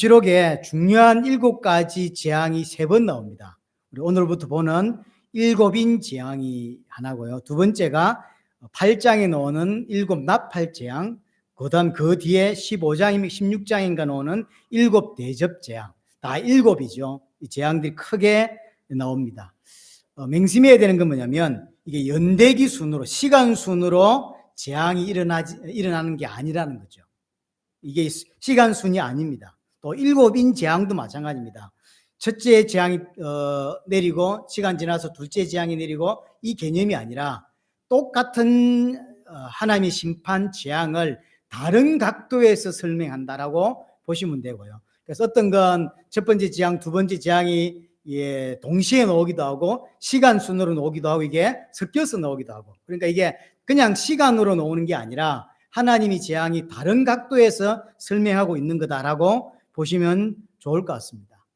계시록에 중요한 7가지 재앙이 3번 나옵니다. 우리 오늘부터 보는 7인 재앙이 하나고요. 두 번째가 8장에 나오는 7 나팔 재앙, 그다음 그 뒤에 15장이면 16장인가 나오는 7 대접 재앙. 다 7이죠. 이 재앙들이 크게 나옵니다. 맹심해야 되는 건 뭐냐면 이게 연대기 순으로, 시간 순으로 재앙이 일어나는 게 아니라는 거죠. 이게 시간 순이 아닙니다. 또 7인 재앙도 마찬가지입니다. 첫째 재앙이 내리고 시간 지나서 둘째 재앙이 내리고 이 개념이 아니라 똑같은 하나님의 심판 재앙을 다른 각도에서 설명한다라고 보시면 되고요. 그래서 어떤 건 첫 번째 재앙, 두 번째 재앙이 동시에 나오기도 하고 시간 순으로 나오기도 하고 이게 섞여서 나오기도 하고, 그러니까 이게 그냥 시간으로 나오는 게 아니라 하나님이 재앙이 다른 각도에서 설명하고 있는 거다라고 보시면 좋을 것 같습니다.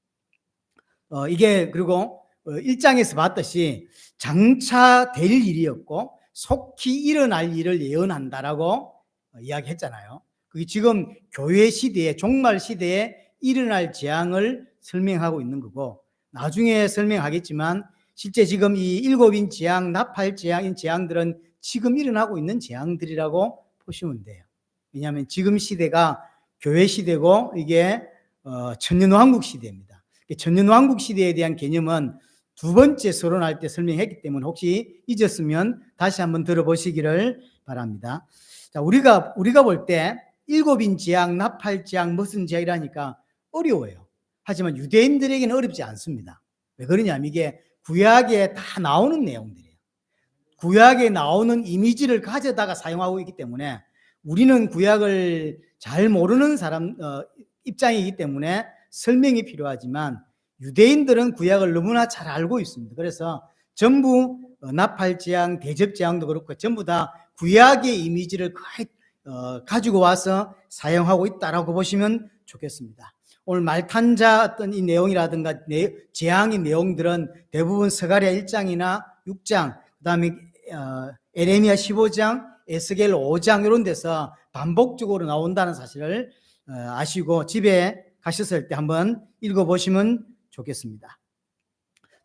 이게 그리고 1장에서 봤듯이 장차 될 일이었고 속히 일어날 일을 예언한다라고 이야기했잖아요. 그게 지금 교회 시대에, 종말 시대에 일어날 재앙을 설명하고 있는 거고, 나중에 설명하겠지만 실제 지금 이 7인 재앙, 나팔 재앙인 재앙들은 지금 일어나고 있는 재앙들이라고 보시면 돼요. 왜냐하면 지금 시대가 교회 시대고 이게 천년왕국 시대입니다. 천년왕국 시대에 대한 개념은 두 번째 서론할 때 설명했기 때문에 혹시 잊었으면 다시 한번 들어보시기를 바랍니다. 자, 우리가 볼 때 7인 재앙, 나팔 재앙, 무슨 재앙이라니까 어려워요. 하지만 유대인들에게는 어렵지 않습니다. 왜 그러냐면 이게 구약에 다 나오는 내용들이에요. 구약에 나오는 이미지를 가져다가 사용하고 있기 때문에 우리는 구약을 잘 모르는 사람 입장이기 때문에 설명이 필요하지만 유대인들은 구약을 너무나 잘 알고 있습니다. 그래서 전부 나팔 재앙, 대접 재앙도 그렇고 전부 다 구약의 이미지를 거의 가지고 와서 사용하고 있다라고 보시면 좋겠습니다. 오늘 말탄자 어떤 이 내용이라든가 재앙의 내용들은 대부분 스가랴 1장이나 6장, 그다음에 에레미야 15장, 에스겔 5장 이런 데서 반복적으로 나온다는 사실을 아시고 집에 가셨을 때 한번 읽어보시면 좋겠습니다.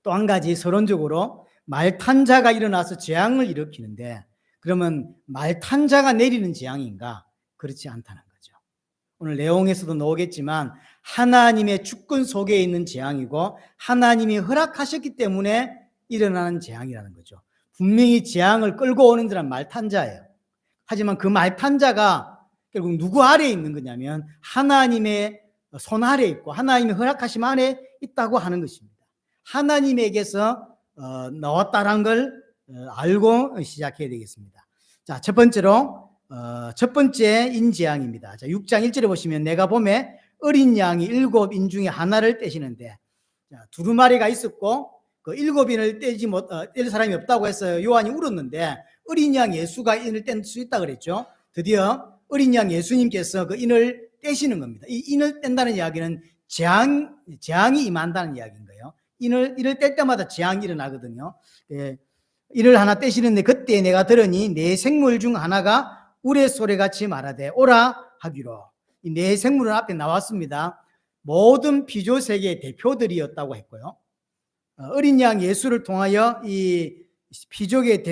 또 한 가지 서론적으로 말탄자가 일어나서 재앙을 일으키는데 그러면 말탄자가 내리는 재앙인가? 그렇지 않다는 거죠. 오늘 내용에서도 나오겠지만 하나님의 주권 속에 있는 재앙이고 하나님이 허락하셨기 때문에 일어나는 재앙이라는 거죠. 분명히 재앙을 끌고 오는 사람 말탄자예요. 하지만 그 말탄자가 결국 누구 아래에 있는 거냐면 하나님의 손 아래에 있고 하나님의 허락하심 안에 있다고 하는 것입니다. 하나님에게서 나왔다는 걸 알고 시작해야 되겠습니다. 자, 첫 번째로 첫 번째 인재앙입니다. 자, 6장 1절에 보시면 내가 보매 어린 양이 7인 중에 하나를 떼시는데, 자, 두루마리가 있었고 그 7인을 뗄 사람이 없다고 해서 요한이 울었는데 어린 양 예수가 인을 뗄 수 있다 그랬죠. 드디어 어린 양 예수님께서 그 인을 떼시는 겁니다. 이 인을 뗀다는 이야기는 재앙이 임한다는 이야기인 거예요. 인을 뗄 때마다 재앙이 일어나거든요. 인을 하나 떼시는데 그때 내가 들으니 네 생물 중 하나가 우레소리같이 말하되 오라 하기로. 이 네 생물은 앞에 나왔습니다. 모든 피조 세계의 대표들이었다고 했고요. 어린 양 예수를 통하여 이 피족의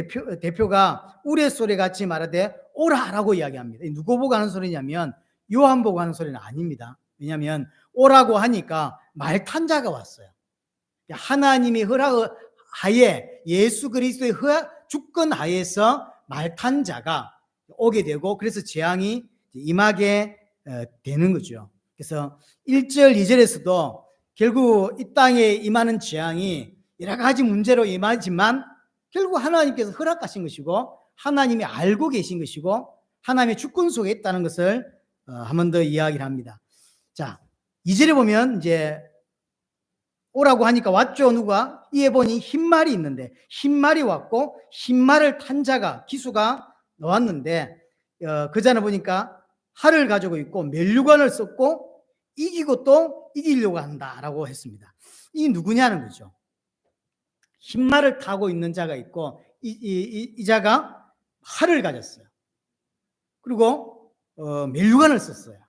대표가 우레소리같이 말하되 오라라고 이야기합니다. 누구 보고 하는 소리냐면 요한 보고 하는 소리는 아닙니다. 왜냐하면 오라고 하니까 말탄자가 왔어요. 하나님의 허락 하에 예수 그리스도의 주권 하에서 말탄자가 오게 되고 그래서 재앙이 임하게 되는 거죠. 그래서 1절, 2절에서도 결국 이 땅에 임하는 재앙이 여러 가지 문제로 임하지만 결국 하나님께서 허락하신 것이고 하나님이 알고 계신 것이고 하나님의 주권 속에 있다는 것을 한 번 더 이야기를 합니다. 자, 2절에 보면 이제 오라고 하니까 왔죠. 누가? 이에 보니 흰말이 있는데 흰말이 왔고 흰말을 탄 자가 기수가 나왔는데 그 자는 보니까 활을 가지고 있고 면류관을 썼고 이기고 또 이기려고 한다라고 했습니다. 이 누구냐는 거죠. 흰말을 타고 있는 자가 있고 이 자가 활을 가졌어요. 그리고 면류관을 썼어요.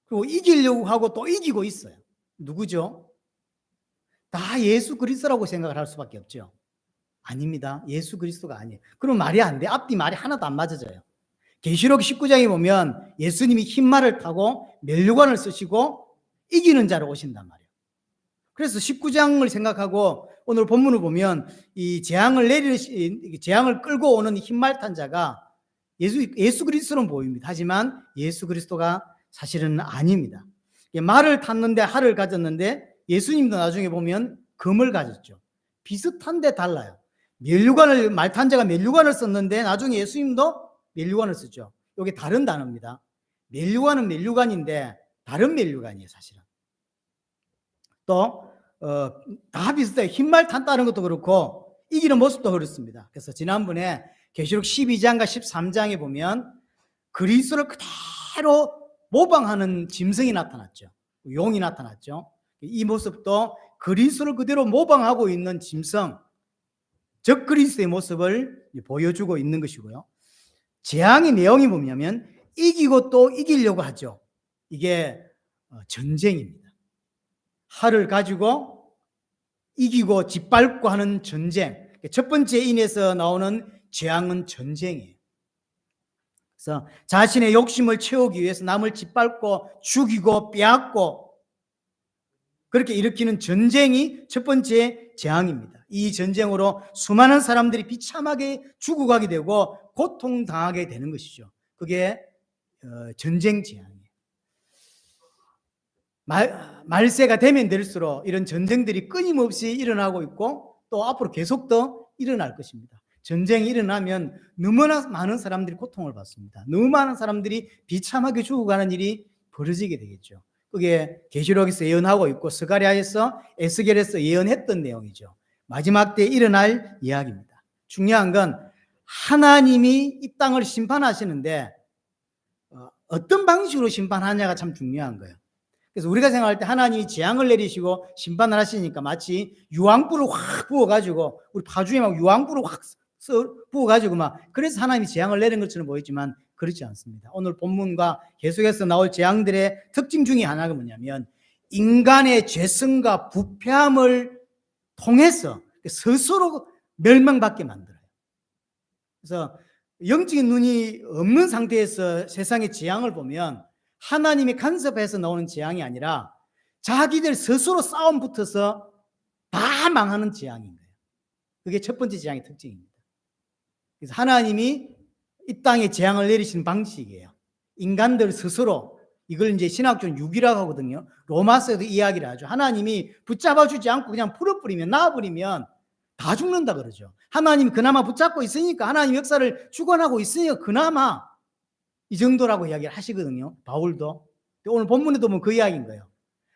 그리고 이기려고 하고 또 이기고 있어요. 누구죠? 다 예수 그리스도라고 생각을 할 수밖에 없죠. 아닙니다. 예수 그리스도가 아니에요. 그럼 말이 안 돼. 앞뒤 말이 하나도 안 맞아져요. 계시록 19장에 보면 예수님이 흰말을 타고 면류관을 쓰시고 이기는 자로 오신단 말이에요. 그래서 19장을 생각하고 오늘 본문을 보면 이 재앙을 끌고 오는 흰말 탄 자가 예수 그리스도는 보입니다. 하지만 예수 그리스도가 사실은 아닙니다. 말을 탔는데 활을 가졌는데 예수님도 나중에 보면 금을 가졌죠. 비슷한데 달라요. 말 탄 자가 면류관을 썼는데 나중에 예수님도 면류관을 쓰죠. 이게 다른 단어입니다. 면류관은 면류관인데 다른 면류관이에요, 사실은. 또 다 비슷해요. 흰말 탔다는 것도 그렇고 이기는 모습도 그렇습니다. 그래서 지난번에 계시록 12장과 13장에 보면 그리스도를 그대로 모방하는 짐승이 나타났죠. 용이 나타났죠. 이 모습도 그리스도를 그대로 모방하고 있는 짐승, 즉 그리스도의 모습을 보여주고 있는 것이고요. 재앙의 내용이 뭐냐면 이기고 또 이기려고 하죠. 이게 전쟁입니다. 활을 가지고 이기고 짓밟고 하는 전쟁. 첫 번째 인에서 나오는 재앙은 전쟁이에요. 그래서 자신의 욕심을 채우기 위해서 남을 짓밟고 죽이고 빼앗고 그렇게 일으키는 전쟁이 첫 번째 재앙입니다. 이 전쟁으로 수많은 사람들이 비참하게 죽어가게 되고 고통당하게 되는 것이죠. 그게 전쟁 재앙이에요. 말세가 되면 될수록 이런 전쟁들이 끊임없이 일어나고 있고 또 앞으로 계속 더 일어날 것입니다. 전쟁이 일어나면 너무나 많은 사람들이 고통을 받습니다. 너무 많은 사람들이 비참하게 죽어가는 일이 벌어지게 되겠죠. 그게 계시록에서 예언하고 있고 스가랴에서 에스겔에서 예언했던 내용이죠. 마지막 때 일어날 이야기입니다. 중요한 건 하나님이 이 땅을 심판하시는데 어떤 방식으로 심판하냐가 참 중요한 거예요. 그래서 우리가 생각할 때 하나님이 재앙을 내리시고 심판을 하시니까 마치 유황불을 확 부어가지고 우리 파주에 막 유황불을 확 부어가지고 막 그래서 하나님이 재앙을 내린 것처럼 보이지만 그렇지 않습니다. 오늘 본문과 계속해서 나올 재앙들의 특징 중에 하나가 뭐냐면 인간의 죄성과 부패함을 통해서 스스로 멸망받게 만들어요. 그래서 영적인 눈이 없는 상태에서 세상의 재앙을 보면 하나님이 간섭해서 나오는 재앙이 아니라 자기들 스스로 싸움 붙어서 다 망하는 재앙인 거예요. 그게 첫 번째 재앙의 특징입니다. 그래서 하나님이 이 땅에 재앙을 내리시는 방식이에요. 인간들 스스로 이걸 이제 신학적 유기라고 하거든요. 로마서에도 이야기를 하죠. 하나님이 붙잡아주지 않고 그냥 풀어버리면 놔버리면 다 죽는다 그러죠. 하나님이 그나마 붙잡고 있으니까 하나님 역사를 주관하고 있으니까 그나마 이 정도라고 이야기를 하시거든요. 바울도. 오늘 본문에도 보면 그 이야기인 거예요.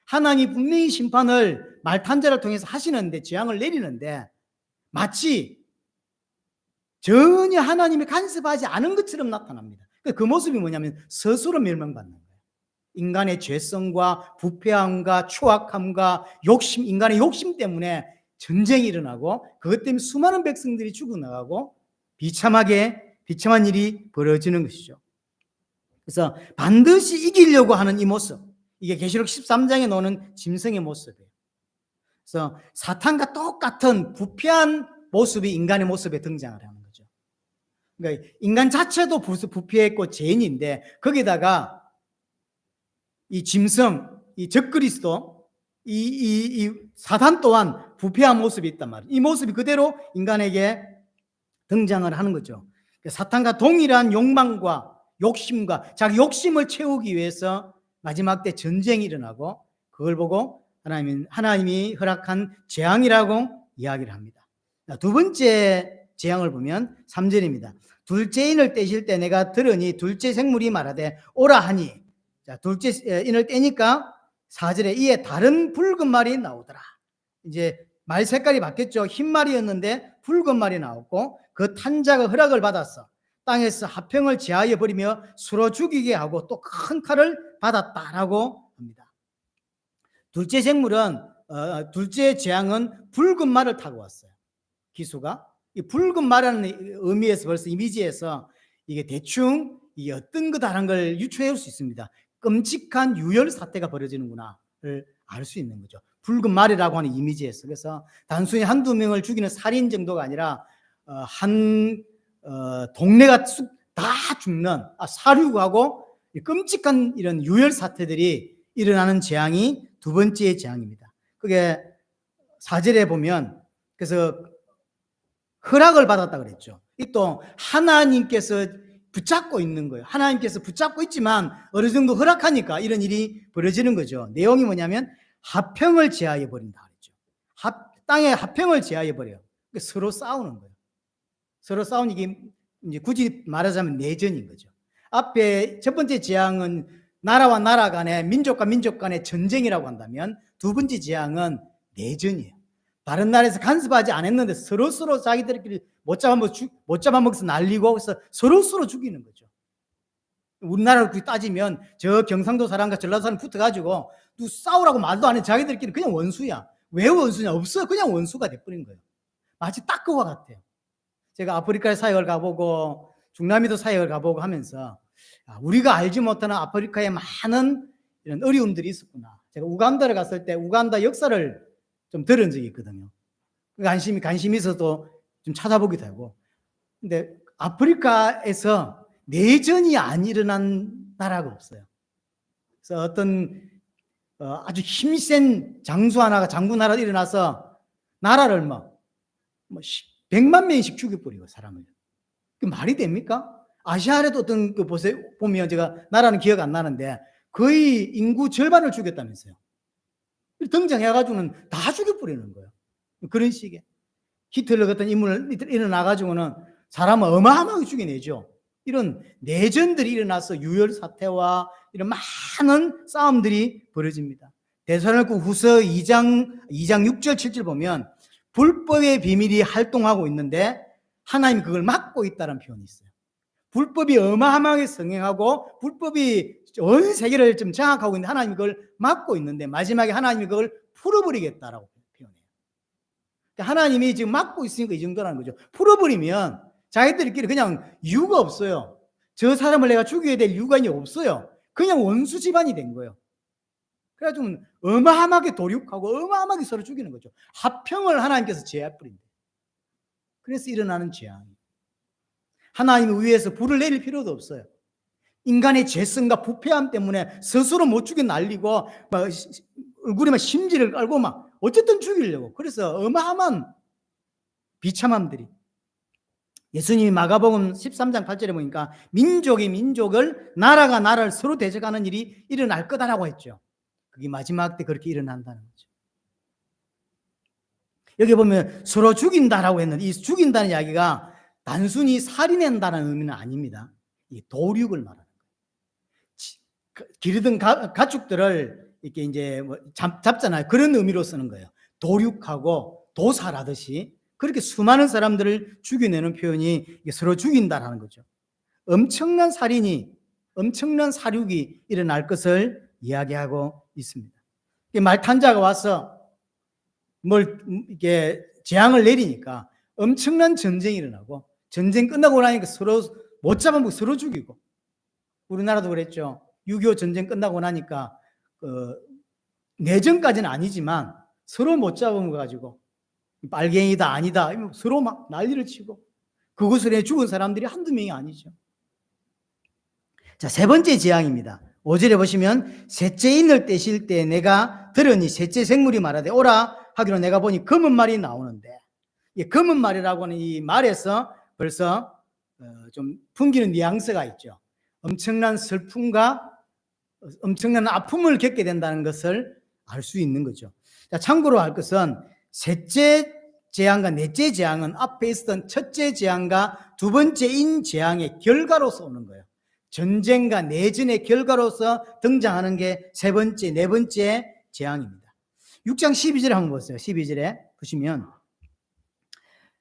하나님이 분명히 심판을 말탄자를 통해서 하시는데 재앙을 내리는데 마치 전혀 하나님이 간섭하지 않은 것처럼 나타납니다. 그 모습이 뭐냐면 스스로 멸망받는 거예요. 인간의 죄성과 부패함과 추악함과 욕심, 인간의 욕심 때문에 전쟁이 일어나고 그것 때문에 수많은 백성들이 죽어나가고 비참한 일이 벌어지는 것이죠. 그래서 반드시 이기려고 하는 이 모습, 이게 계시록 13장에 나오는 짐승의 모습이에요. 그래서 사탄과 똑같은 부패한 모습이 인간의 모습에 등장을 하는 거죠. 그러니까 인간 자체도 부패했고 죄인인데 거기다가 이 짐승, 이 적그리스도, 이 사탄 또한 부패한 모습이 있단 말이에요. 이 모습이 그대로 인간에게 등장을 하는 거죠. 사탄과 동일한 욕망과 욕심과 자기 욕심을 채우기 위해서 마지막 때 전쟁이 일어나고 그걸 보고 하나님이 허락한 재앙이라고 이야기를 합니다. 두 번째 재앙을 보면 3절입니다. 둘째 인을 떼실 때 내가 들으니 둘째 생물이 말하되 오라 하니, 자, 둘째 인을 떼니까 4절에 이에 다른 붉은 말이 나오더라. 이제 말 색깔이 바뀌었죠. 흰 말이었는데 붉은 말이 나왔고 그 탄자가 허락을 받았어. 땅에서 화평을 제하여 버리며 수로 죽이게 하고 또 큰 칼을 받았다라고 합니다. 둘째 둘째 재앙은 붉은 말을 타고 왔어요. 기수가 이 붉은 말이라는 의미에서 벌써 이미지에서 이게 대충 이 어떤 거다라는 걸 유추해 올 수 있습니다. 끔찍한 유혈 사태가 벌어지는구나를 알 수 있는 거죠. 붉은 말이라고 하는 이미지에서. 그래서 단순히 한두 명을 죽이는 살인 정도가 아니라 한 동네가 다 죽는 사륙하고 끔찍한 이런 유혈 사태들이 일어나는 재앙이 두 번째 재앙입니다. 그게 4절에 보면 그래서 허락을 받았다 그랬죠. 또 하나님께서 붙잡고 있는 거예요. 하나님께서 붙잡고 있지만 어느 정도 허락하니까 이런 일이 벌어지는 거죠. 내용이 뭐냐면 화평을 제하여 버린다 그랬죠. 땅에 화평을 제하여 버려요. 서로 싸우는 거예요. 서로 싸우는 게 이제 굳이 말하자면 내전인 거죠. 앞에 첫 번째 재앙은 나라와 나라 간에 민족과 민족 간의 전쟁이라고 한다면 두 번째 재앙은 내전이에요. 다른 나라에서 간섭하지 않았는데 서로 자기들끼리 못 잡아먹어서 날리고 그래서 서로 죽이는 거죠. 우리나라로 따지면 저 경상도 사람과 전라도 사람 붙어가지고 누구 싸우라고 말도 안 해. 자기들끼리 그냥 원수야. 왜 원수냐? 없어. 그냥 원수가 돼버린 거예요. 마치 딱 그와 같아요. 제가 아프리카에 사역을 가보고 중남미도 사역을 가보고 하면서 우리가 알지 못하는 아프리카에 많은 이런 어려움들이 있었구나. 제가 우간다를 갔을 때 우간다 역사를 좀 들은 적이 있거든요. 관심이 있어서 좀 찾아보기도 하고. 근데 아프리카에서 내전이 안 일어난 나라가 없어요. 그래서 어떤 아주 힘센 장군 하나가 일어나서 나라를 100만 명씩 죽여버리고 사람을. 그 말이 됩니까? 아시아에도 어떤 그 보면 제가 나라는 기억 안 나는데 거의 인구 절반을 죽였다면서요. 등장해가지고는 다 죽여버리는 거예요. 그런 식의 히틀러 같은 인물을 일어나가지고는 사람을 어마어마하게 죽여내죠. 이런 내전들이 일어나서 유혈 사태와 이런 많은 싸움들이 벌어집니다. 데살로니가 후서 2장 6절 7절 보면 불법의 비밀이 활동하고 있는데 하나님 그걸 막고 있다는 표현이 있어요. 불법이 어마어마하게 성행하고 불법이 온 세계를 좀 장악하고 있는데 하나님이 그걸 막고 있는데 마지막에 하나님이 그걸 풀어버리겠다라고 표현해요. 하나님이 지금 막고 있으니까 이 정도라는 거죠. 풀어버리면 자기들끼리 그냥 이유가 없어요. 저 사람을 내가 죽여야 될 이유가 없어요. 그냥 원수 집안이 된 거예요. 그래가지고 어마어마하게 도륙하고 어마어마하게 서로 죽이는 거죠. 화평을 하나님께서 제해버린다. 그래서 일어나는 재앙이. 하나님이 위에서 불을 내릴 필요도 없어요. 인간의 죄성과 부패함 때문에 스스로 못 죽여 날리고 얼굴에 막 심지를 깔고 막 어쨌든 죽이려고. 그래서 어마어마한 비참함들이. 예수님이 마가복음 13장 8절에 보니까 민족이 민족을 나라가 나라를 서로 대적하는 일이 일어날 거다라고 했죠. 그게 마지막 때 그렇게 일어난다는 거죠. 여기 보면 서로 죽인다라고 했는데 이 죽인다는 이야기가 단순히 살인한다는 의미는 아닙니다. 이 도륙을 말하는 거예요. 기르던 가축들을 이렇게 이제 잡잖아요. 그런 의미로 쓰는 거예요. 도륙하고 도살하듯이 그렇게 수많은 사람들을 죽여내는 표현이 서로 죽인다라는 거죠. 엄청난 살인이, 엄청난 사륙이 일어날 것을 이야기하고 있습니다. 말탄자가 와서 이렇게 재앙을 내리니까 엄청난 전쟁이 일어나고 전쟁 끝나고 나니까 서로 못 잡아먹고 서로 죽이고 우리나라도 그랬죠. 6.25 전쟁 끝나고 나니까 내전까지는 아니지만 서로 못 잡아먹어가지고 빨갱이다 아니다 서로 막 난리를 치고 그곳에 죽은 사람들이 한두 명이 아니죠. 자, 세 번째 재앙입니다. 5절에 보시면 셋째 인을 떼실 때 내가 들으니 셋째 생물이 말하되 오라 하기로 내가 보니 검은 말이 나오는데 이 검은 말이라고 하는 이 말에서 벌써 좀 풍기는 뉘앙스가 있죠. 엄청난 슬픔과 엄청난 아픔을 겪게 된다는 것을 알 수 있는 거죠. 자, 참고로 할 것은 셋째 재앙과 넷째 재앙은 앞에 있었던 첫째 재앙과 두 번째 인 재앙의 결과로서 오는 거예요. 전쟁과 내전의 결과로서 등장하는 게 세 번째, 네 번째 재앙입니다. 6장 12절에 한번 보세요. 12절에 보시면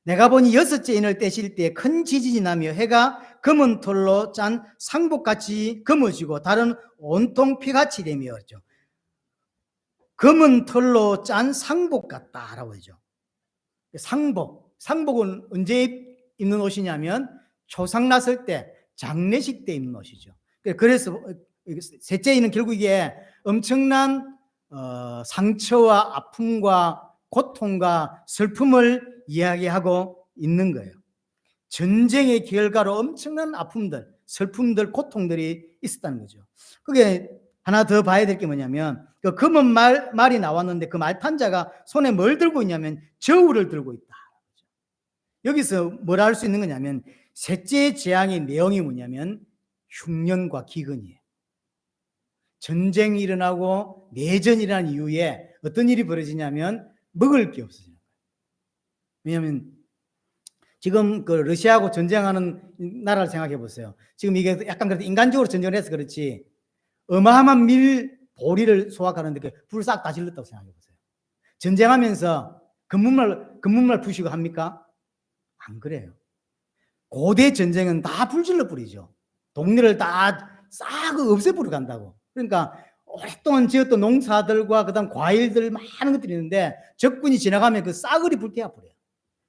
내가 보니 여섯째 인을 떼실 때 큰 지진이 나며 해가 검은 털로 짠 상복같이 검어지고 달은 온통 피같이 되며 검은 털로 짠 상복 같다라고 하죠. 상복은 언제 입는 옷이냐면 초상 났을 때 장례식 때 입는 옷이죠. 그래서 셋째 이는 결국 이게 엄청난 상처와 아픔과 고통과 슬픔을 이야기하고 있는 거예요. 전쟁의 결과로 엄청난 아픔들, 슬픔들, 고통들이 있었다는 거죠. 그게 하나 더 봐야 될 게 뭐냐면 그 검은 말이 나왔는데 그 말탄자가 손에 뭘 들고 있냐면 저울을 들고 있다. 여기서 뭘 알 수 있는 거냐면 셋째 재앙의 내용이 뭐냐면 흉년과 기근이에요. 전쟁이 일어나고 내전이 일어난 이후에 어떤 일이 벌어지냐면 먹을 게 없어져요. 왜냐하면 지금 그 러시아하고 전쟁하는 나라를 생각해 보세요. 지금 이게 약간 그래도 인간적으로 전쟁을 해서 그렇지 어마어마한 보리를 수확하는데 그 불 싹 다 질렀다고 생각해 보세요. 전쟁하면서 금문말 부시고 합니까? 안 그래요. 고대 전쟁은 다 불질러 뿌리죠. 동네를 다 싹 없애버리고 간다고. 그러니까 오랫동안 지었던 농사들과 그다음 과일들 많은 것들이 있는데 적군이 지나가면 그 싸그리 불태워 버려요.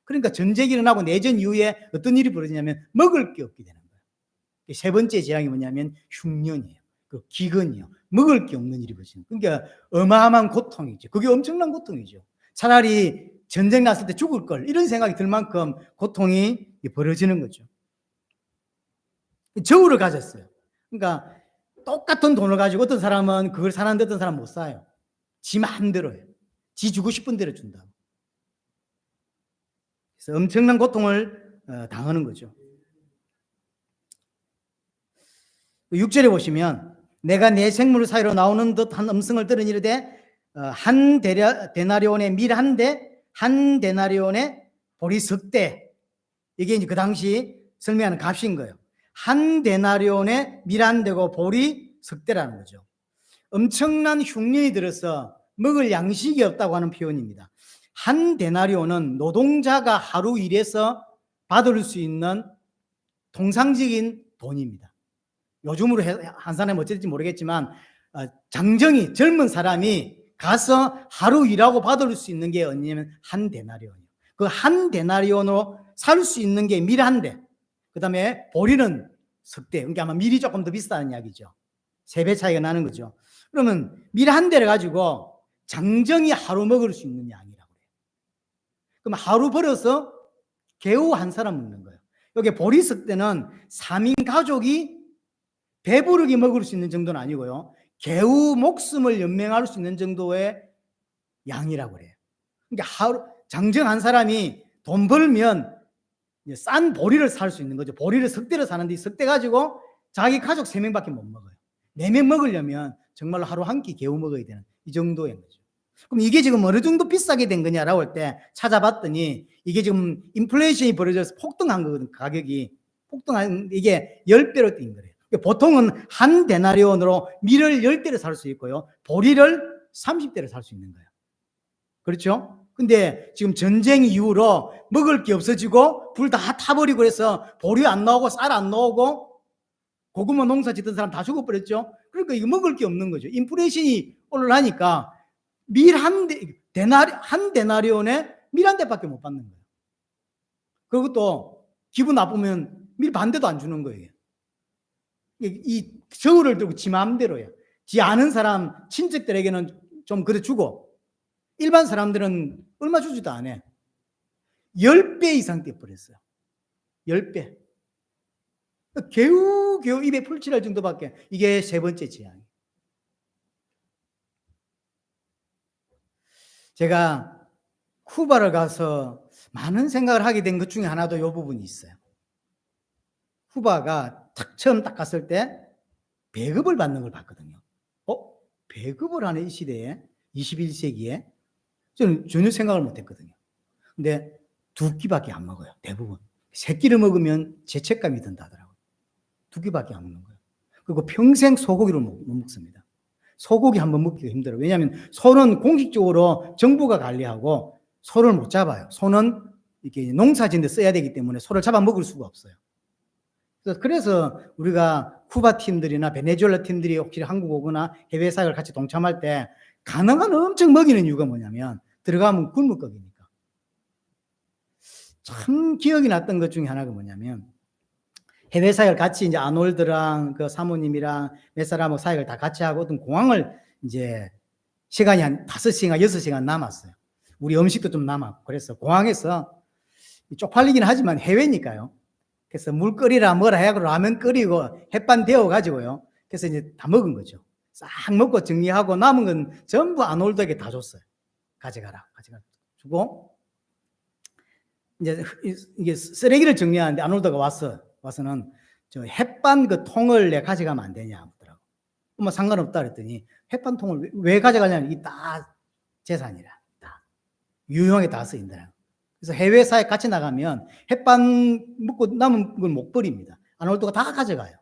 그러니까 전쟁이 일어나고 내전 이후에 어떤 일이 벌어지냐면 먹을 게 없게 되는 거예요. 세 번째 재앙이 뭐냐면 흉년이에요. 그 기근이요. 먹을 게 없는 일이 벌어지는 거예요. 그러니까 어마어마한 고통이죠. 그게 엄청난 고통이죠. 차라리 전쟁 났을 때 죽을 걸 이런 생각이 들 만큼 고통이 벌어지는 거죠. 저울을 가졌어요. 그러니까 똑같은 돈을 가지고 어떤 사람은 그걸 사는데 어떤 사람은 못 사요. 지 마음대로요. 지 주고 싶은 대로 준다고. 그래서 엄청난 고통을 당하는 거죠. 6절에 보시면 내가 내 생물 사이로 나오는 듯한 음성을 들은 이르되 한 데나리온의 밀 한 대, 한 데나리온의 보리 석 대. 이게 이제 그 당시 설명하는 값인 거예요. 한 데나리온의 밀 한 대고 보리 석 대라는 거죠. 엄청난 흉년이 들어서 먹을 양식이 없다고 하는 표현입니다. 한 데나리온은 노동자가 하루 일해서 받을 수 있는 통상적인 돈입니다. 요즘으로 환산하면 어쩔지 모르겠지만 장정이 젊은 사람이 가서 하루 일하고 받을 수 있는 게 언제냐면 한 데나리온이에요. 그 한 데나리온으로 살 수 있는 게 밀 한 대, 그 다음에 보리는 석 대. 그러니까 아마 밀이 조금 더 비싸는 이야기죠. 3배 차이가 나는 거죠. 그러면 밀 한 대를 가지고 장정이 하루 먹을 수 있는 양이라고 해요. 그럼 하루 벌어서 개우 한 사람 먹는 거예요. 여기 보리 석 대는 3인 가족이 배부르게 먹을 수 있는 정도는 아니고요. 개우 목숨을 연명할 수 있는 정도의 양이라고 그래요. 그러니까 하루 장정 한 사람이 돈 벌면 싼 보리를 살 수 있는 거죠. 보리를 석 대를 사는데 석 대 가지고 자기 가족 3명밖에 못 먹어요. 4명 먹으려면 정말로 하루 한 끼 개우 먹어야 되는 이 정도인 거죠. 그럼 이게 지금 어느 정도 비싸게 된 거냐라고 할 때 찾아봤더니 이게 지금 인플레이션이 벌어져서 폭등한 거거든. 가격이 폭등한 이게 10배로 뛴 거예요. 보통은 한 데나리온으로 밀을 10대를 살 수 있고요. 보리를 30대를 살 수 있는 거예요. 그렇죠? 근데 지금 전쟁 이후로 먹을 게 없어지고 불 다 타버리고 그래서 보리 안 나오고 쌀 안 나오고 고구마 농사 짓던 사람 다 죽어버렸죠? 그러니까 이거 먹을 게 없는 거죠. 인플레이션이 올라가니까 밀 한 데나리온에 밀 한 대밖에 못 받는 거예요. 그리고 또 기분 나쁘면 밀 반대도 안 주는 거예요. 이 저울을 들고 지 마음대로요. 지 아는 사람 친척들에게는 좀 그래 주고 일반 사람들은 얼마 주지도 않아. 10배 이상 떼버렸어요. 10배. 겨우 입에 풀칠할 정도밖에. 이게 세 번째 재앙이에요. 제가 쿠바를 가서 많은 생각을 하게 된 것 중에 하나도 이 부분이 있어요. 쿠바가 처음 딱 갔을 때 배급을 받는 걸 봤거든요. 배급을 하는 이 시대에 21세기에 저는 전혀 생각을 못했거든요. 근데 2끼밖에 안 먹어요. 대부분. 3끼를 먹으면 죄책감이 든다더라고요. 2끼밖에 안 먹는 거예요. 그리고 평생 소고기를 못 먹습니다. 소고기 한번 먹기가 힘들어요. 왜냐하면 소는 공식적으로 정부가 관리하고 소를 못 잡아요. 소는 이렇게 농사짓는 데 써야 되기 때문에 소를 잡아 먹을 수가 없어요. 그래서 우리가 쿠바 팀들이나 베네수엘라 팀들이 혹시 한국 오거나 해외 사역을 같이 동참할 때 가능한 엄청 먹이는 이유가 뭐냐면 들어가면 굶을 거니까. 참 기억이 났던 것 중에 하나가 뭐냐면 해외 사역을 같이 이제 아놀드랑 그 사모님이랑 몇 사람하고 사역을 다 같이 하고 어떤 공항을 이제 시간이 한 5시간, 6시간 남았어요. 우리 음식도 좀 남았고. 그래서 공항에서 쪽팔리긴 하지만 해외니까요. 그래서 물 끓이라 뭐라 해고 라면 끓이고 햇반 데워 가지고요. 그래서 이제 다 먹은 거죠. 싹 먹고 정리하고 남은 건 전부 아놀드에게 다 줬어요. 가져가라 주고 이제 이게 쓰레기를 정리하는데 아놀드가 와서는 저 햇반 그 통을 내 가져가면 안 되냐 하더라고. 뭐 상관없다 그랬더니 햇반 통을 왜 가져가냐면 이게 다 재산이라. 다 유용하게 다 쓰인다. 그래서 해외 사회 같이 나가면 햇반 먹고 남은 걸 못 버립니다. 아놀드가 다 가져가요.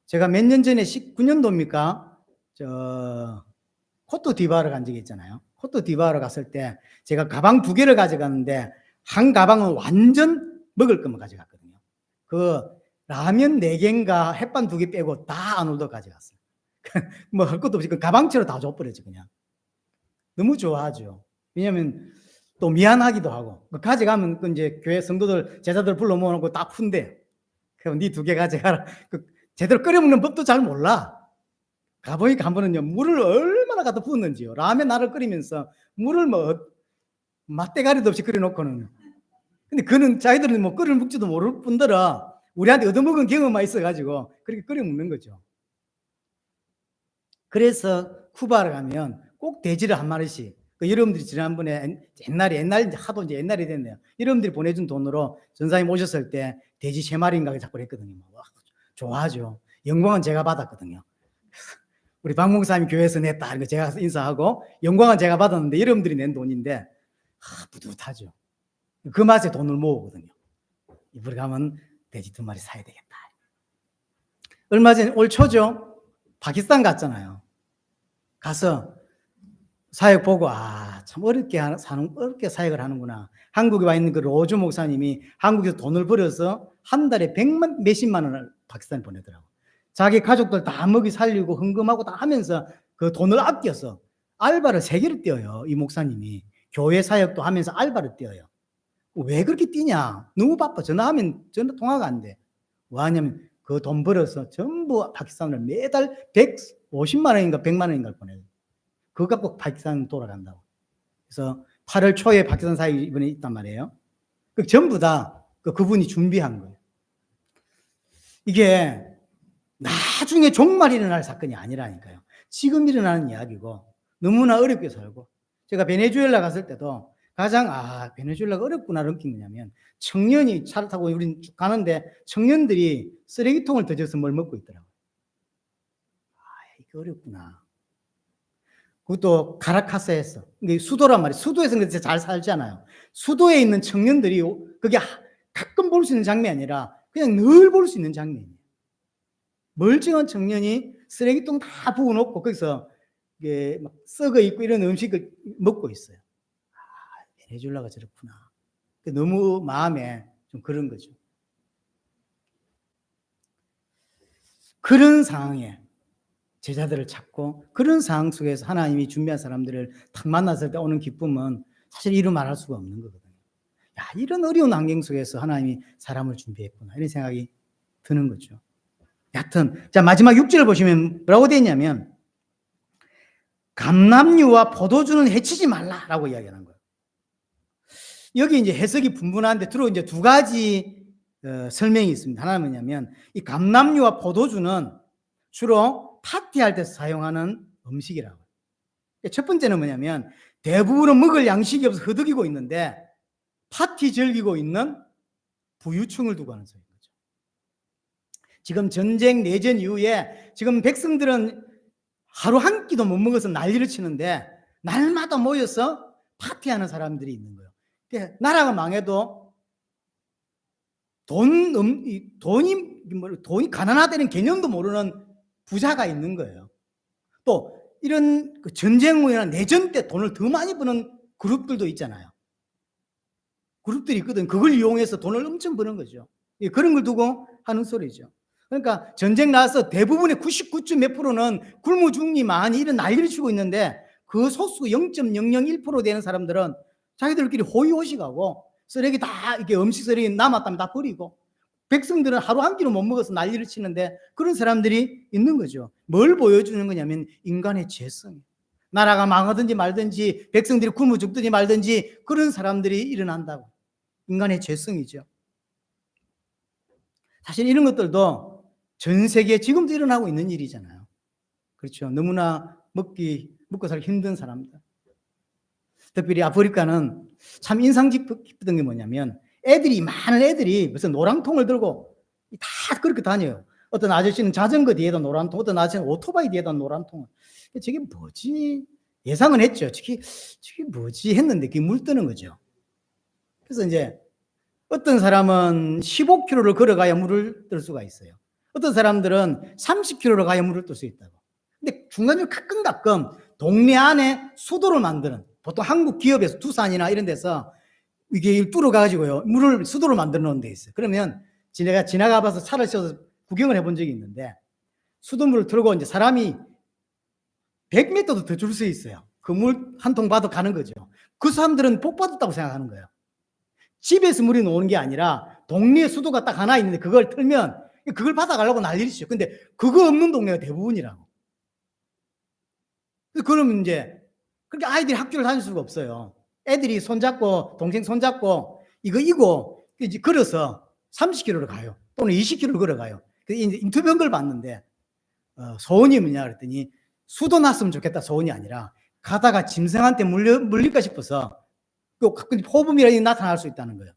제가 몇 년 전에 19년도입니까? 저 코트디부아르 간 적이 있잖아요. 코트디부아르 갔을 때 제가 가방 2개를 가져갔는데 한 가방은 완전 먹을 것만 가져갔거든요. 그 라면 4개인가 햇반 2개 빼고 다 아놀드 가져갔어요. 뭐 할 것도 없이 그 가방채로 다 줘버렸죠 그냥. 너무 좋아하죠. 왜냐하면 또 미안하기도 하고 가져가면 그 이제 교회 성도들 제자들 불러 모아놓고 딱 푼대. 그럼 네 2개 가져가라. 그 제대로 끓여 먹는 법도 잘 몰라. 가보니까 한 번은요 물을 얼마나 갖다 부었는지요. 라면 나를 끓이면서 물을 뭐 맛대가리도 없이 끓여놓고는. 근데 그는 자기들은 뭐 끓여 먹지도 모를 뿐더러 우리한테 얻어먹은 경험만 있어가지고 그렇게 끓여 먹는 거죠. 그래서 쿠바를 가면 꼭 돼지를 한 마리씩. 그 여러분들이 지난번에 옛날에 이제 하도 이제 옛날이 됐네요. 여러분들이 보내준 돈으로 전사님 오셨을 때 돼지 3마리인가 자꾸 했거든요. 와, 좋아하죠. 영광은 제가 받았거든요. 우리 박 목사님 교회에서 냈다. 그러니까 제가 인사하고 영광은 제가 받았는데 여러분들이 낸 돈인데 뿌듯하죠. 그 맛에 돈을 모으거든요. 이번에 가면 돼지 2마리 사야 되겠다. 얼마 전에 올 초죠. 파키스탄 갔잖아요. 가서 사역 보고 참 어렵게 사역을 하는구나. 한국에 와 있는 그 로즈 목사님이 한국에서 돈을 벌어서 한 달에 100만 몇십만 원을 파키스탄에 보내더라고. 자기 가족들 다 먹이 살리고 헌금하고 다 하면서 그 돈을 아껴서 알바를 3개를 뛰어요. 이 목사님이 교회 사역도 하면서 알바를 뛰어요. 왜 그렇게 뛰냐? 너무 바빠. 전화하면 전화 통화가 안 돼. 뭐 하냐면 그 돈 벌어서 전부 파키스탄을 매달 150만 원인가 100만 원인가 보내요. 그거 갖고 파키스탄 돌아간다고. 그래서 8월 초에 파키스탄 사역 이번에 있단 말이에요. 그 전부 다 그분이 준비한 거예요. 이게 나중에 종말 일어날 사건이 아니라니까요. 지금 일어나는 이야기고 너무나 어렵게 살고 제가 베네수엘라 갔을 때도 가장 베네수엘라가 어렵구나 느낀 거냐면 청년이 차를 타고 우린 쭉 가는데 청년들이 쓰레기통을 던져서 뭘 먹고 있더라고요. 이게 어렵구나. 그것도 카라카스에서 이게 수도란 말이에요. 수도에서는 진짜 잘 살잖아요. 수도에 있는 청년들이 그게 가끔 볼 수 있는 장면이 아니라 그냥 늘 볼 수 있는 장면이에요. 멀쩡한 청년이 쓰레기통 다 부어놓고 거기서 이게 막 썩어 있고 이런 음식을 먹고 있어요. 베네수엘라가 저렇구나. 너무 마음에 좀 그런 거죠. 그런 상황에 제자들을 찾고 그런 상황 속에서 하나님이 준비한 사람들을 딱 만났을 때 오는 기쁨은 사실 이루 말할 수가 없는 거거든요. 이런 어려운 환경 속에서 하나님이 사람을 준비했구나 이런 생각이 드는 거죠. 여하튼 자 마지막 6절을 보시면 뭐라고 되어 있냐면 감람류와 포도주는 해치지 말라라고 이야기하는 거예요. 여기 이제 해석이 분분한데 주로 이제 2가지 설명이 있습니다. 하나는 뭐냐면 이 감람류와 포도주는 주로 파티할 때 사용하는 음식이라고. 첫 번째는 뭐냐면 대부분은 먹을 양식이 없어서 허덕이고 있는데 파티 즐기고 있는 부유층을 두고 하는 소리인 거죠. 지금 전쟁 내전 이후에 지금 백성들은 하루 한 끼도 못 먹어서 난리를 치는데 날마다 모여서 파티하는 사람들이 있는 거예요. 나라가 망해도 돈이 가난하다는 개념도 모르는 부자가 있는 거예요. 또 이런 전쟁 후나 내전 때 돈을 더 많이 버는 그룹들도 있잖아요. 그룹들이 있거든. 그걸 이용해서 돈을 엄청 버는 거죠. 그런 걸 두고 하는 소리죠. 그러니까 전쟁 나서 대부분의 99. 몇 프로는 굶어 죽니 많이 이런 난리를 치고 있는데 그 소수 0.001% 되는 사람들은 자기들끼리 호의호식하고 쓰레기 다 이렇게 음식 쓰레기 남았다면 다 버리고 백성들은 하루 한 끼도 못 먹어서 난리를 치는데 그런 사람들이 있는 거죠. 뭘 보여주는 거냐면 인간의 죄성. 나라가 망하든지 말든지 백성들이 굶어 죽든지 말든지 그런 사람들이 일어난다고. 인간의 죄성이죠. 사실 이런 것들도 전 세계에 지금도 일어나고 있는 일이잖아요. 그렇죠. 너무나 먹고 살기 힘든 사람들. 특별히 아프리카는 참 인상 깊었던 게 뭐냐면 많은 애들이 무슨 노랑통을 들고 다 그렇게 다녀요. 어떤 아저씨는 자전거 뒤에다 노란통, 어떤 아저씨는 오토바이 뒤에다 노란통을. 저게 뭐지? 예상은 했죠. 저게 뭐지? 했는데 그게 물 뜨는 거죠. 그래서 이제 어떤 사람은 15km를 걸어가야 물을 뜰 수가 있어요. 어떤 사람들은 30km를 가야 물을 뜰 수 있다고. 근데 중간에 가끔 동네 안에 수도를 만드는, 보통 한국 기업에서 두산이나 이런 데서 이게 뚫어가지고요, 수도를 만들어 놓은 데 있어요. 그러면 제가 지나가 봐서 차를 씌워서 구경을 해본 적이 있는데, 수돗물을 틀고 이제 사람이 100m도 더 줄 수 있어요. 그 물 한 통 받아 가는 거죠. 그 사람들은 복 받았다고 생각하는 거예요. 집에서 물이 나오는 게 아니라 동네에 수도가 딱 하나 있는데 그걸 틀면 그걸 받아가려고 난리치죠. 근데 그거 없는 동네가 대부분이라고. 그러면 이제 그렇게 아이들이 학교를 다닐 수가 없어요. 애들이 손잡고 동생 손잡고 이거 이제 걸어서 30km를 가요. 또는 20km를 걸어가요. 이제 인터뷰한 걸 봤는데 소원이 뭐냐 그랬더니 수도 났으면 좋겠다 소원이 아니라 가다가 짐승한테 물릴까 싶어서 호범이라도 나타날 수 있다는 거예요.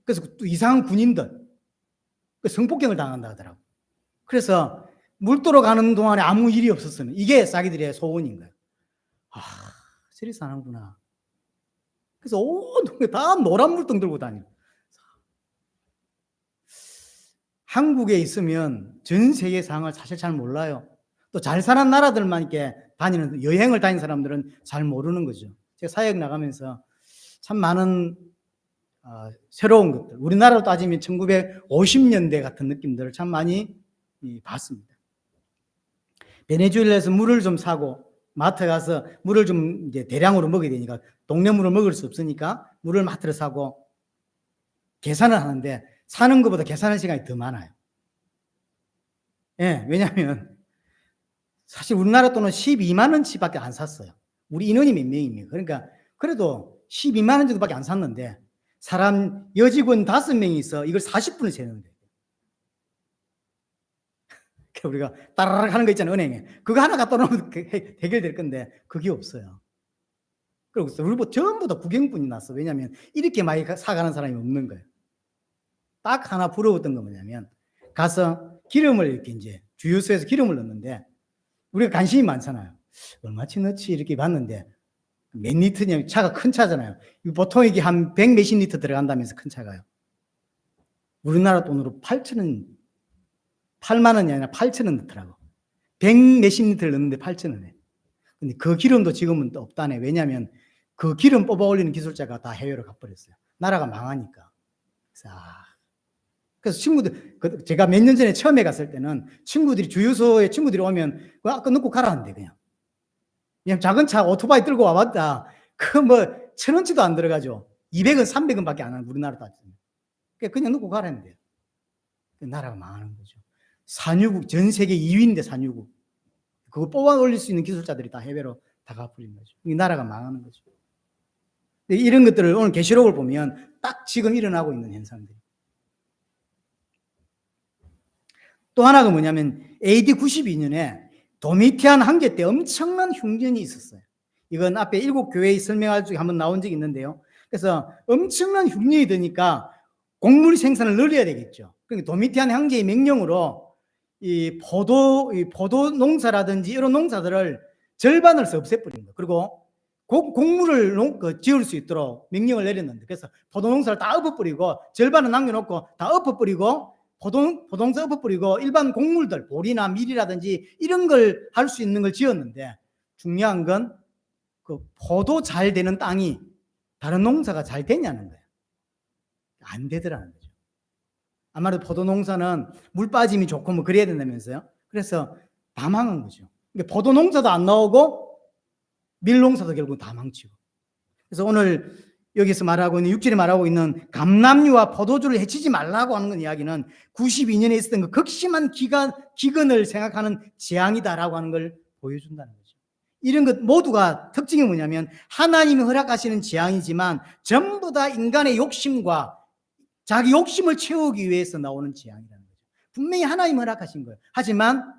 그래서 또 이상한 군인들 성폭행을 당한다 하더라고. 그래서 물도로 가는 동안에 아무 일이 없었으면 이게 자기들의 소원인 거예요. 저리 사는구나. 그래서 온 동네 다 노란 물통 들고 다녀요. 한국에 있으면 전 세계 상황을 사실 잘 몰라요. 또 잘 사는 나라들만 이렇게 여행을 다니는 사람들은 잘 모르는 거죠. 제가 사역 나가면서 참 많은 새로운 것들, 우리나라로 따지면 1950년대 같은 느낌들을 참 많이 봤습니다. 베네수엘라에서 물을 좀 사고 마트 가서 물을 좀 이제 대량으로 먹어야 되니까 동네 물을 먹을 수 없으니까 물을 마트로 사고 계산을 하는데 사는 것보다 계산하는 시간이 더 많아요. 예, 왜냐하면 사실 우리나라 돈은 12만 원치밖에 안 샀어요. 우리 인원이 몇 명입니까? 그러니까 그래도 12만 원 정도밖에 안 샀는데 사람 여직원 5명이 있어 이걸 40분을 세는 거예요. 우리가 따라락 하는 거 있잖아요, 은행에. 그거 하나 갖다 놓으면 해결될 건데 그게 없어요. 그리고 우리 전부 다 구경꾼이 났어. 왜냐하면 이렇게 많이 사가는 사람이 없는 거예요. 딱 하나 부러웠던 건 뭐냐면 가서 기름을 이렇게 이제 주유소에서 기름을 넣는데 우리가 관심이 많잖아요. 얼마치 넣지 이렇게 봤는데 몇 리터냐, 차가 큰 차잖아요. 보통 이게 한 100 몇십 리터 들어간다면서 큰 차가요. 우리나라 돈으로 8만 원이 아니라 8천 원 넣더라고. 100 몇십 리터를 넣는데 8천 원에. 근데 그 기름도 지금은 또 없다네. 왜냐하면 그 기름 뽑아 올리는 기술자가 다 해외로 가버렸어요. 나라가 망하니까. 그래서 친구들, 제가 몇 년 전에 처음에 갔을 때는 주유소에 친구들이 오면 아까 넣고 가라는데 그냥 작은 차 오토바이 들고 와봤다. 그 뭐 1,000원치도 안 들어가죠. 200원, 300원 밖에 안 하는 우리나라 따지면. 그냥 넣고 가라는데 나라가 망하는 거죠. 산유국, 전 세계 2위인데 산유국. 그거 뽑아 올릴 수 있는 기술자들이 다 해외로 다 가버린 거죠. 이 나라가 망하는 거죠. 이런 것들을 오늘 계시록을 보면 딱 지금 일어나고 있는 현상들이. 또 하나가 뭐냐면 AD 92년에 도미티안 황제 때 엄청난 흉년이 있었어요. 이건 앞에 7교회의 설명할 중에 한번 나온 적이 있는데요. 그래서 엄청난 흉년이 드니까 곡물 생산을 늘려야 되겠죠. 그러니까 도미티안 황제의 명령으로 이 포도 농사라든지 이런 농사들을 절반을 없애버린 거예요. 그리고 곡물을 지을 수 있도록 명령을 내렸는데 그래서 포도 농사를 다 엎어버리고 절반은 남겨놓고 다 엎어버리고 포동사 엎어버리고 일반 곡물들 보리나 밀이라든지 이런 걸 할 수 있는 걸 지었는데 중요한 건 그 포도 잘 되는 땅이 다른 농사가 잘 되냐는 거예요. 안 되더라는 거죠. 아마도 포도 농사는 물 빠짐이 좋고 뭐 그래야 된다면서요. 그래서 다 망한 거죠. 그러니까 포도 농사도 안 나오고 밀 농사도 결국 다 망치고. 그래서 오늘 여기서 말하고 있는 6절에 말하고 있는 감람류와 포도주를 해치지 말라고 하는 건 이야기는 92년에 있었던 그 극심한 기근을 생각하는 재앙이다라고 하는 걸 보여준다는 거죠. 이런 것 모두가 특징이 뭐냐면 하나님이 허락하시는 재앙이지만 전부 다 인간의 욕심과 자기 욕심을 채우기 위해서 나오는 재앙이라는 거죠. 분명히 하나님이 허락하신 거예요. 하지만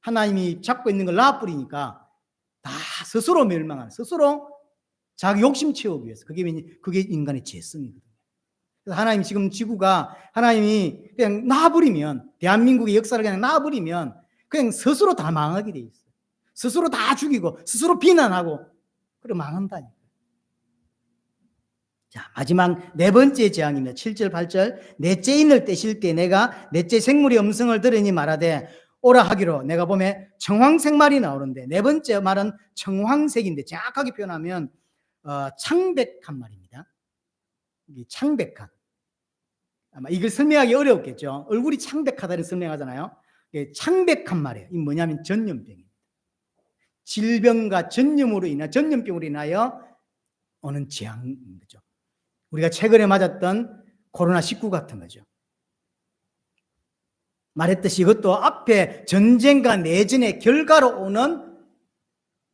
하나님이 잡고 있는 걸 놔버리니까 다 스스로 멸망하는, 스스로 자기 욕심 채우기 위해서. 그게 인간의 죄성이거든요. 그래서 하나님 지금 지구가 하나님이 그냥 놔버리면, 대한민국의 역사를 그냥 놔버리면 그냥 스스로 다 망하게 돼 있어요. 스스로 다 죽이고 스스로 비난하고 그래 망한다니까. 자, 마지막 네 번째 재앙입니다. 7절 8절. 넷째 인을 떼실 때 내가 넷째 생물의 음성을 들으니 말하되 오라 하기로. 내가 보면 청황색 말이 나오는데 네 번째 말은 청황색인데 정확하게 표현하면 창백한 말입니다. 창백한. 아마 이걸 설명하기 어렵겠죠. 얼굴이 창백하다를 설명하잖아요. 창백한 말이에요. 이 뭐냐면 전염병입니다. 질병과 전염병으로 인하여 오는 재앙인 거죠. 우리가 최근에 맞았던 코로나19 같은 거죠. 말했듯이 이것도 앞에 전쟁과 내전의 결과로 오는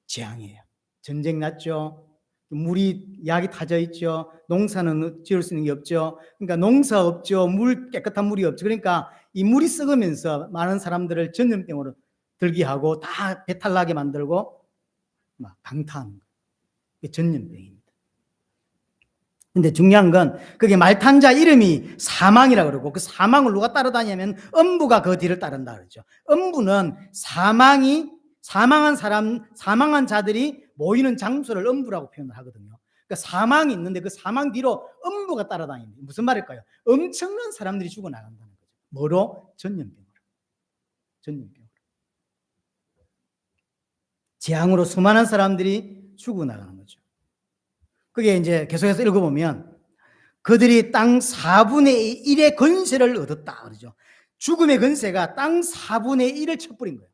재앙이에요. 전쟁 났죠. 물이 약이 타져 있죠. 농사는 지을 수 있는 게 없죠. 그러니까 농사 없죠. 깨끗한 물이 없죠. 그러니까 이 물이 썩으면서 많은 사람들을 전염병으로 들게 하고 다 배탈 나게 만들고 막 강타하는 거예요. 이게 전염병입니다. 근데 중요한 건 그게 말탄자 이름이 사망이라고 그러고 그 사망을 누가 따라다니냐면 음부가 그 뒤를 따른다 그러죠. 음부는 사망한 자들이 모이는 장소를 음부라고 표현을 하거든요. 그러니까 사망이 있는데 그 사망 뒤로 음부가 따라다니는 게 무슨 말일까요? 엄청난 사람들이 죽어나간다는 거죠. 뭐로? 전염병으로. 재앙으로 수많은 사람들이 죽어나가는 거죠. 그게 이제 계속해서 읽어보면 그들이 땅 4분의 1의 권세를 얻었다 그러죠. 죽음의 권세가 땅 4분의 1을 쳐버린 거예요.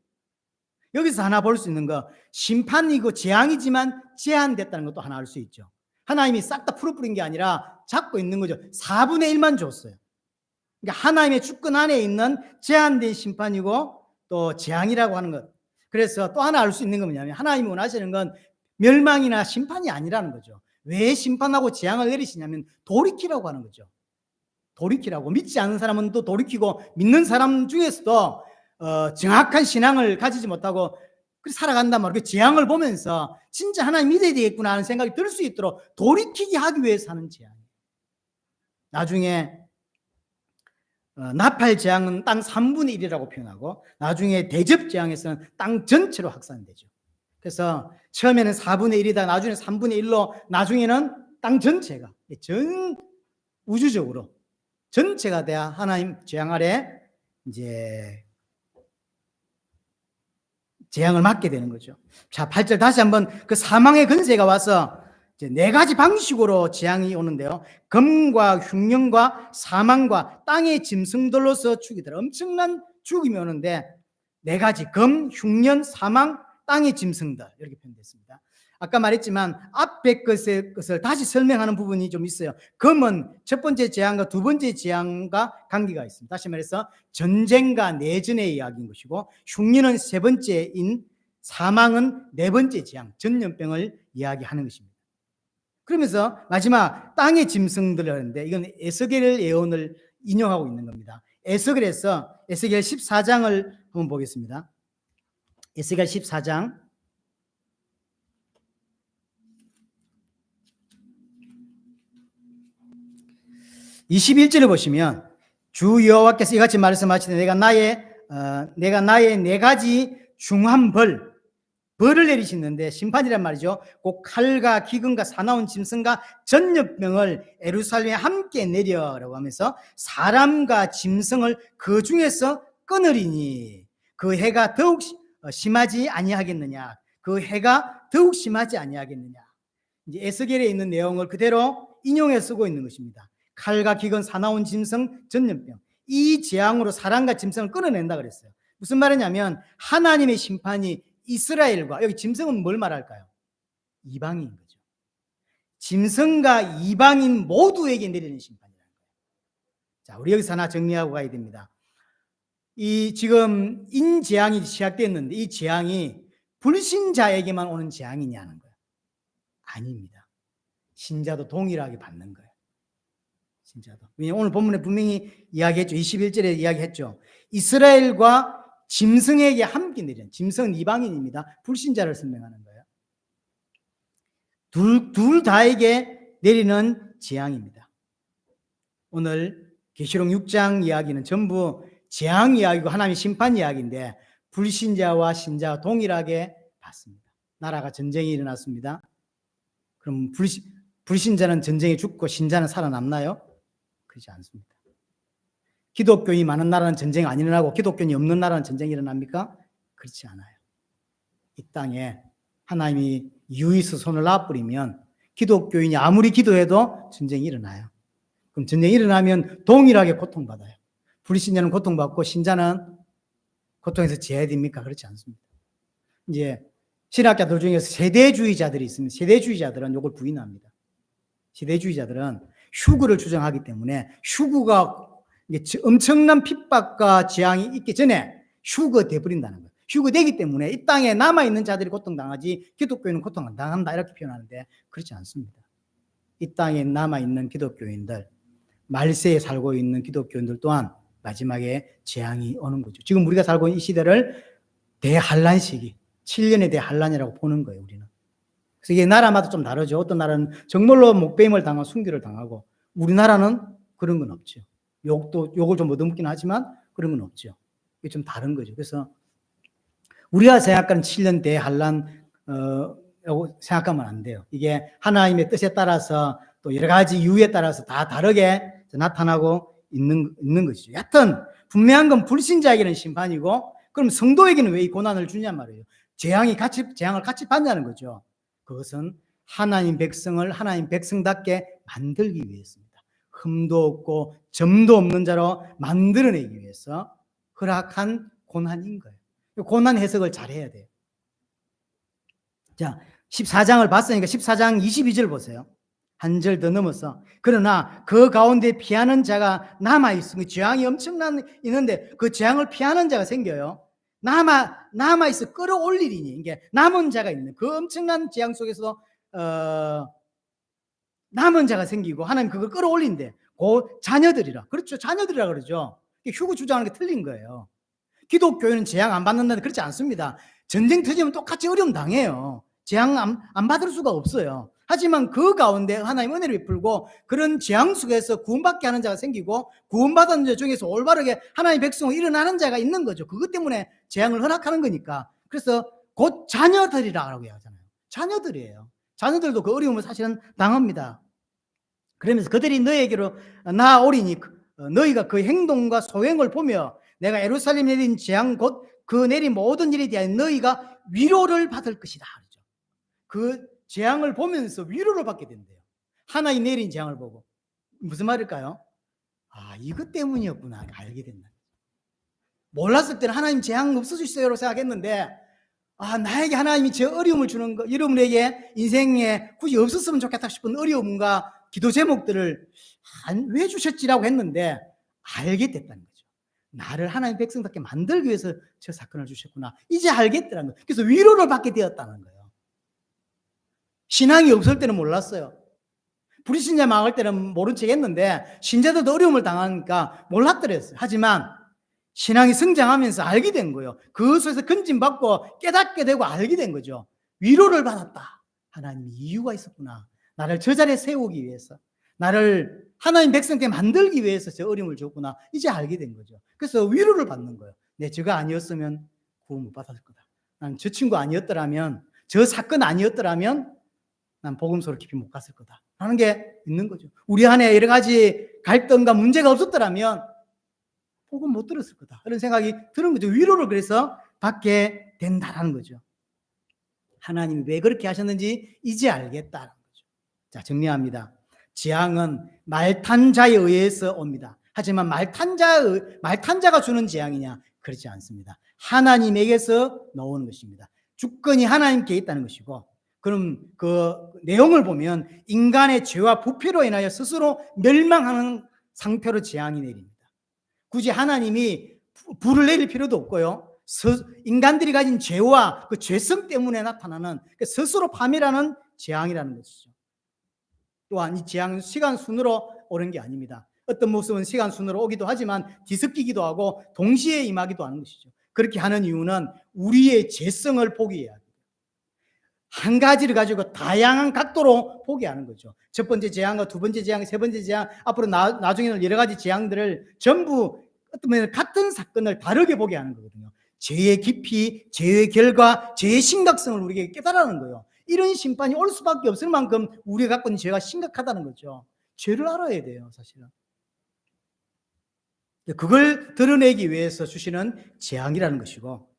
여기서 하나 볼 수 있는 거, 심판이고 재앙이지만 제한됐다는 것도 하나 알 수 있죠. 하나님이 싹 다 풀어버린 게 아니라 잡고 있는 거죠. 4분의 1만 줬어요. 그러니까 하나님의 주권 안에 있는 제한된 심판이고 또 재앙이라고 하는 것. 그래서 또 하나 알 수 있는 건 뭐냐면 하나님이 원하시는 건 멸망이나 심판이 아니라는 거죠. 왜 심판하고 재앙을 내리시냐면 돌이키라고 하는 거죠. 돌이키라고. 믿지 않는 사람은 또 돌이키고 믿는 사람 중에서도 정확한 신앙을 가지지 못하고 살아간단 말이에요. 재앙을 보면서 진짜 하나님 믿어야 되겠구나 하는 생각이 들 수 있도록 돌이키게 하기 위해서 하는 재앙이에요. 나중에 나팔 재앙은 땅 3분의 1이라고 표현하고 나중에 대접 재앙에서는 땅 전체로 확산되죠. 그래서 처음에는 4분의 1이다 나중에 3분의 1로 나중에는 땅 전체가 전 우주적으로 전체가 돼야 하나님 재앙 아래 이제 재앙을 맞게 되는 거죠. 자, 8절 다시 한번 그 사망의 권세가 와서 이제 네 가지 방식으로 재앙이 오는데요. 검과 흉년과 사망과 땅의 짐승들로서 죽이더라. 엄청난 죽임이 오는데 네 가지 검, 흉년, 사망, 땅의 짐승들 이렇게 표현됐습니다. 아까 말했지만 앞에 것을 다시 설명하는 부분이 좀 있어요. 검은 첫 번째 재앙과 두 번째 재앙과 관계가 있습니다. 다시 말해서 전쟁과 내전의 이야기인 것이고 흉년은 세 번째인 사망은 네 번째 재앙, 전염병을 이야기하는 것입니다. 그러면서 마지막 땅의 짐승들을 하는데 이건 에스겔 예언을 인용하고 있는 겁니다. 에스겔에서 에스겔 14장을 한번 보겠습니다. 에스겔 14장 21절을 보시면 주 여호와께서 이같이 말씀하시되 내가 나의 네 가지 중한 벌을 내리시는데 심판이란 말이죠. 곧 칼과 기근과 사나운 짐승과 전염병을 예루살렘에 함께 내려라고 하면서 사람과 짐승을 그 중에서 끊으리니 그 해가 더욱 심하지 아니하겠느냐. 그 해가 더욱 심하지 아니하겠느냐. 이제 에스겔에 있는 내용을 그대로 인용해 쓰고 있는 것입니다. 칼과 기근, 사나운 짐승, 전염병. 이 재앙으로 사람과 짐승을 끊어낸다 그랬어요. 무슨 말이냐면 하나님의 심판이 이스라엘과 여기 짐승은 뭘 말할까요? 이방인 거죠. 짐승과 이방인 모두에게 내리는 심판이라는 거예요. 자, 우리 여기서 하나 정리하고 가야 됩니다. 이 지금 인재앙이 시작됐는데 이 재앙이 불신자에게만 오는 재앙이냐는 거예요. 아닙니다. 신자도 동일하게 받는 거예요. 신자도. 왜냐하면 오늘 본문에 분명히 이야기했죠. 21절에 이야기했죠. 이스라엘과 짐승에게 함께 내리는, 짐승은 이방인입니다. 불신자를 설명하는 거예요. 둘 다에게 내리는 재앙입니다. 오늘 계시록 6장 이야기는 전부 재앙 이야기고 하나님의 심판 이야기인데 불신자와 신자가 동일하게 받습니다. 나라가 전쟁이 일어났습니다. 그럼 불신자는 전쟁에 죽고 신자는 살아남나요? 그렇지 않습니다. 기독교인이 많은 나라는 전쟁이 안 일어나고 기독교인이 없는 나라는 전쟁이 일어납니까? 그렇지 않아요. 이 땅에 하나님이 유이스 손을 놔버리면 기독교인이 아무리 기도해도 전쟁이 일어나요. 그럼 전쟁이 일어나면 동일하게 고통받아요. 불신자는 고통받고 신자는 고통에서 제외됩니까? 그렇지 않습니다. 이제 신학자들 중에서 세대주의자들이 있습니다. 세대주의자들은 이걸 부인합니다. 세대주의자들은 휴거를 주장하기 때문에 휴거가 엄청난 핍박과 재앙이 있기 전에 휴거돼 버린다는 거예요. 휴거되기 때문에 이 땅에 남아있는 자들이 고통당하지 기독교인은 고통 안 당한다 이렇게 표현하는데 그렇지 않습니다. 이 땅에 남아있는 기독교인들, 말세에 살고 있는 기독교인들 또한 마지막에 재앙이 오는 거죠. 지금 우리가 살고 있는 이 시대를 대환란 시기, 7년의 대환란이라고 보는 거예요. 우리는. 그래서 이게 나라마다 좀 다르죠. 어떤 나라는 정말로 목배임을 당하고 순교를 당하고 우리나라는 그런 건 없죠. 욕을 좀 얻어먹긴 하지만 그런 건 없죠. 이게 좀 다른 거죠. 그래서 우리가 생각하는 7년 대환란 생각하면 안 돼요. 이게 하나님의 뜻에 따라서 또 여러 가지 이유에 따라서 다 다르게 나타나고 있는 것이죠. 여하튼 분명한 건 불신자에게는 심판이고 그럼 성도에게는 왜 이 고난을 주냐 말이에요. 재앙을 같이 받냐는 거죠. 그것은 하나님 백성을 하나님 백성답게 만들기 위해서입니다. 흠도 없고 점도 없는 자로 만들어내기 위해서 허락한 고난인 거예요. 고난 해석을 잘 해야 돼요. 자, 14장을 봤으니까 14장 22절 보세요. 한 절 더 넘어서 그러나 그 가운데 피하는 자가 남아있으니 재앙이 엄청난 있는데 그 재앙을 피하는 자가 생겨요. 남아있어 끌어올리리니 이게 남은 자가 있는 그 엄청난 재앙 속에서 남은 자가 생기고 하나님 그걸 끌어올린대. 그 자녀들이라. 그렇죠. 자녀들이라 그러죠. 휴거 주장하는 게 틀린 거예요. 기독교인은 재앙 안 받는다는데 그렇지 않습니다. 전쟁 터지면 똑같이 어려움 당해요. 재앙 안 받을 수가 없어요. 하지만 그 가운데 하나님 은혜를 베풀고 그런 재앙 속에서 구원받게 하는 자가 생기고 구원받은 자 중에서 올바르게 하나님의 백성으로 일어나는 자가 있는 거죠. 그것 때문에 재앙을 허락하는 거니까. 그래서 곧 자녀들이라고 하잖아요. 자녀들이에요. 자녀들도 그 어려움을 사실은 당합니다. 그러면서 그들이 너에게로 나아오리니 너희가 그 행동과 소행을 보며 내가 예루살렘에 내린 재앙 곧 그 내린 모든 일에 대한 너희가 위로를 받을 것이다. 그 재앙을 보면서 위로를 받게 된대요. 하나님 내린 재앙을 보고. 무슨 말일까요? 아, 이것 때문이었구나. 알게 된다. 몰랐을 때는 하나님 재앙 없어주세요라고 생각했는데 아, 나에게 하나님이 저 어려움을 주는 거, 여러분에게 인생에 굳이 없었으면 좋겠다 싶은 어려움과 기도 제목들을 왜 주셨지라고 했는데 알게 됐다는 거죠. 나를 하나님 백성답게 만들기 위해서 저 사건을 주셨구나. 이제 알겠더라는 거예요. 그래서 위로를 받게 되었다는 거예요. 신앙이 없을 때는 몰랐어요. 불신자 망할 때는 모른 척 했는데 신자들도 어려움을 당하니까 몰랐더랬어요. 하지만 신앙이 성장하면서 알게 된 거예요. 그 속에서 건진받고 깨닫게 되고 알게 된 거죠. 위로를 받았다. 하나님이 이유가 있었구나. 나를 저 자리에 세우기 위해서, 나를 하나님 백성께 만들기 위해서 저 어려움을 줬구나. 이제 알게 된 거죠. 그래서 위로를 받는 거예요. 내 저가 아니었으면 구원 못 받았을 거다. 난 저 친구 아니었더라면, 저 사건 아니었더라면 난 복음서를 깊이 못 갔을 거다 하는 게 있는 거죠. 우리 안에 여러 가지 갈등과 문제가 없었더라면 복음 못 들었을 거다 이런 생각이 드는 거죠. 위로를 그래서 받게 된다라는 거죠. 하나님이 왜 그렇게 하셨는지 이제 알겠다는 거죠. 자, 정리합니다. 재앙은 말탄 자에 의해서 옵니다. 하지만 말탄 자가 주는 재앙이냐? 그렇지 않습니다. 하나님에게서 나오는 것입니다. 주권이 하나님께 있다는 것이고 그럼 그 내용을 보면 인간의 죄와 부패로 인하여 스스로 멸망하는 상태로 재앙이 내립니다. 굳이 하나님이 불을 내릴 필요도 없고요. 인간들이 가진 죄와 그 죄성 때문에 나타나는 스스로 파멸하는 재앙이라는 것이죠. 또한 이 재앙은 시간 순으로 오는 게 아닙니다. 어떤 모습은 시간 순으로 오기도 하지만 뒤섞이기도 하고 동시에 임하기도 하는 것이죠. 그렇게 하는 이유는 우리의 죄성을 포기해야 합니다. 한 가지를 가지고 다양한 각도로 보게 하는 거죠. 첫 번째 재앙과 두 번째 재앙, 세 번째 재앙, 앞으로 나중에는 여러 가지 재앙들을 전부 어떤 면에는 같은 사건을 다르게 보게 하는 거거든요. 죄의 깊이, 죄의 결과, 죄의 심각성을 우리에게 깨달아는 거예요. 이런 심판이 올 수밖에 없을 만큼 우리가 갖고 있는 죄가 심각하다는 거죠. 죄를 알아야 돼요, 사실은. 그걸 드러내기 위해서 주시는 재앙이라는 것이고,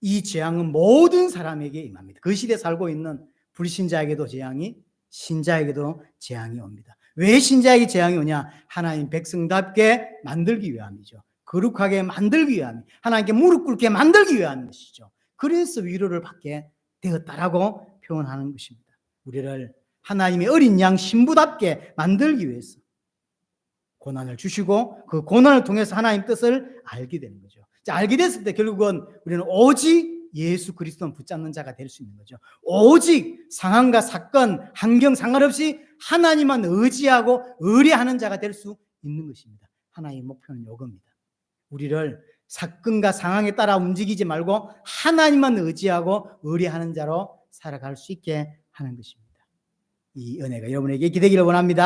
이 재앙은 모든 사람에게 임합니다. 그 시대에 살고 있는 불신자에게도 재앙이, 신자에게도 재앙이 옵니다. 왜 신자에게 재앙이 오냐? 하나님 백성답게 만들기 위함이죠. 거룩하게 만들기 위함, 하나님께 무릎 꿇게 만들기 위한 것이죠. 그래서 위로를 받게 되었다라고 표현하는 것입니다. 우리를 하나님의 어린 양 신부답게 만들기 위해서 고난을 주시고 그 고난을 통해서 하나님 뜻을 알게 되는 거죠. 자, 알게 됐을 때 결국은 우리는 오직 예수 그리스도만 붙잡는 자가 될 수 있는 거죠. 오직 상황과 사건, 환경 상관없이 하나님만 의지하고 의뢰하는 자가 될 수 있는 것입니다. 하나님의 목표는 이겁니다. 우리를 사건과 상황에 따라 움직이지 말고 하나님만 의지하고 의뢰하는 자로 살아갈 수 있게 하는 것입니다. 이 은혜가 여러분에게 기대기를 원합니다.